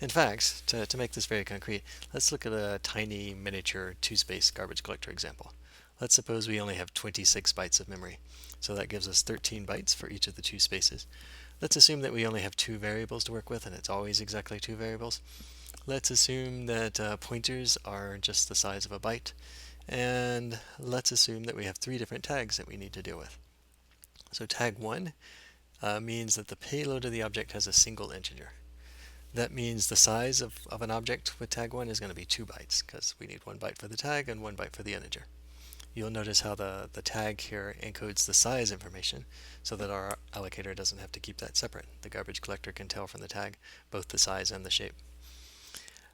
In fact, to make this very concrete, let's look at a tiny miniature two-space garbage collector example. Let's suppose we only have 26 bytes of memory. So that gives us 13 bytes for each of the two spaces. Let's assume that we only have two variables to work with, and it's always exactly two variables. Let's assume that pointers are just the size of a byte. And let's assume that we have three different tags that we need to deal with. So tag 1 means that the payload of the object has a single integer. That means the size of an object with tag 1 is going to be 2 bytes, because we need 1 byte for the tag and 1 byte for the integer. You'll notice how the tag here encodes the size information so that our allocator doesn't have to keep that separate. The garbage collector can tell from the tag both the size and the shape.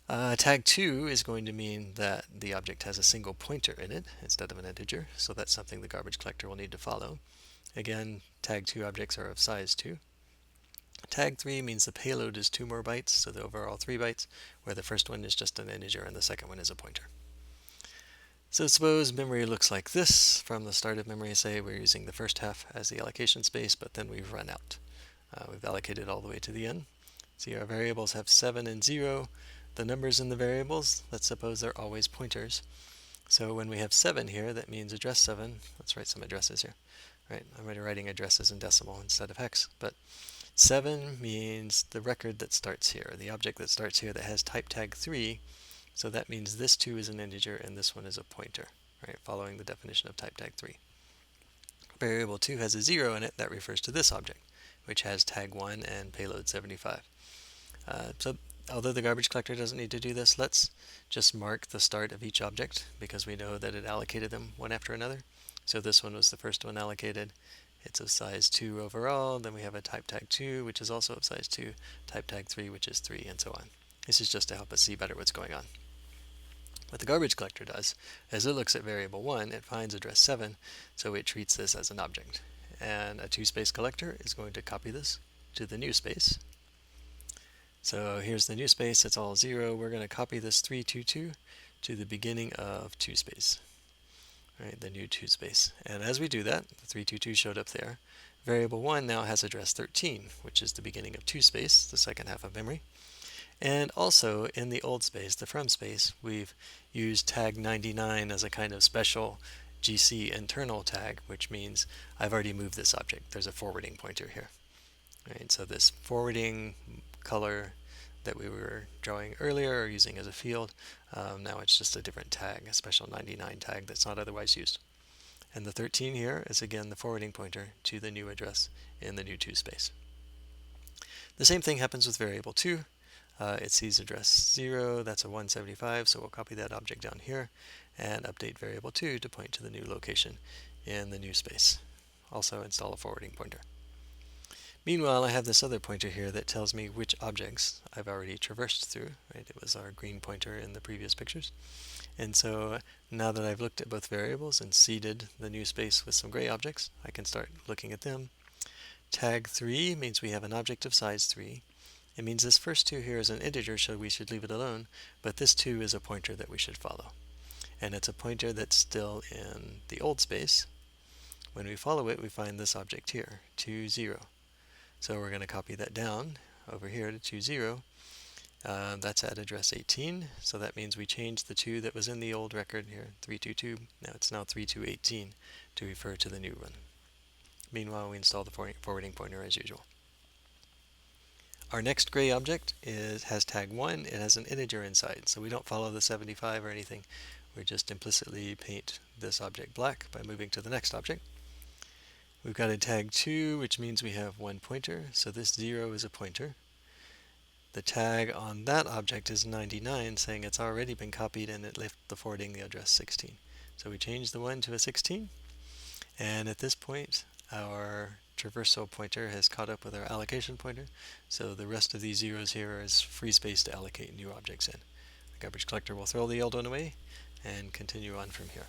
Tag 2 is going to mean that the object has a single pointer in it instead of an integer, so that's something the garbage collector will need to follow. Again, tag 2 objects are of size 2. Tag 3 means the payload is 2 more bytes, so the overall 3 bytes, where the first one is just an integer and the second one is a pointer. So suppose memory looks like this. From the start of memory, say we're using the first half as the allocation space, but then we've run out. We've allocated all the way to the end. See, our variables have 7 and 0. The numbers in the variables, let's suppose they're always pointers. So when we have 7 here, that means address 7. Let's write some addresses here. Right, I'm writing addresses in decimal instead of hex, but 7 means the record that starts here, the object that starts here that has type tag 3, so that means this 2 is an integer and this one is a pointer, right, following the definition of type tag 3. Variable 2 has a 0 in it, that refers to this object, which has tag 1 and payload 75. So although the garbage collector doesn't need to do this, let's just mark the start of each object because we know that it allocated them one after another. So this one was the first one allocated. It's of size 2 overall. Then we have a type tag 2, which is also of size 2, type tag 3, which is 3, and so on. This is just to help us see better what's going on. What the garbage collector does, as it looks at variable 1, it finds address 7, so it treats this as an object. And a two-space collector is going to copy this to the new space. So here's the new space, it's all 0. We're going to copy this 322 to the beginning of two-space. Right, the new two-space. And as we do that, the 322 showed up there. Variable 1 now has address 13, which is the beginning of two-space, the second half of memory. And also in the old space, the from space, we've used tag 99 as a kind of special GC internal tag, which means I've already moved this object. There's a forwarding pointer here. Right, so this forwarding color that we were drawing earlier or using as a field, now it's just a different tag, a special 99 tag that's not otherwise used. And the 13 here is again the forwarding pointer to the new address in the new two-space. The same thing happens with variable 2. It sees address 0, that's a 175, so we'll copy that object down here and update variable 2 to point to the new location in the new space. Also install a forwarding pointer. Meanwhile, I have this other pointer here that tells me which objects I've already traversed through. Right? It was our green pointer in the previous pictures. And so now that I've looked at both variables and seeded the new space with some gray objects, I can start looking at them. Tag 3 means we have an object of size 3. It means this first 2 here is an integer, so we should leave it alone, but this 2 is a pointer that we should follow. And it's a pointer that's still in the old space. When we follow it, we find this object here, 2, 0. So we're going to copy that down over here to 20. That's at address 18. So that means we changed the 2 that was in the old record here, 322. Now it's now 3218 to refer to the new one. Meanwhile, we install the forwarding pointer as usual. Our next gray object has tag 1. It has an integer inside, so we don't follow the 75 or anything. We just implicitly paint this object black by moving to the next object. We've got a tag 2, which means we have one pointer, so this 0 is a pointer. The tag on that object is 99, saying it's already been copied and it left the forwarding the address 16. So we change the 1 to a 16, and at this point our traversal pointer has caught up with our allocation pointer, so the rest of these zeros here is free space to allocate new objects in. The garbage collector will throw the old one away and continue on from here.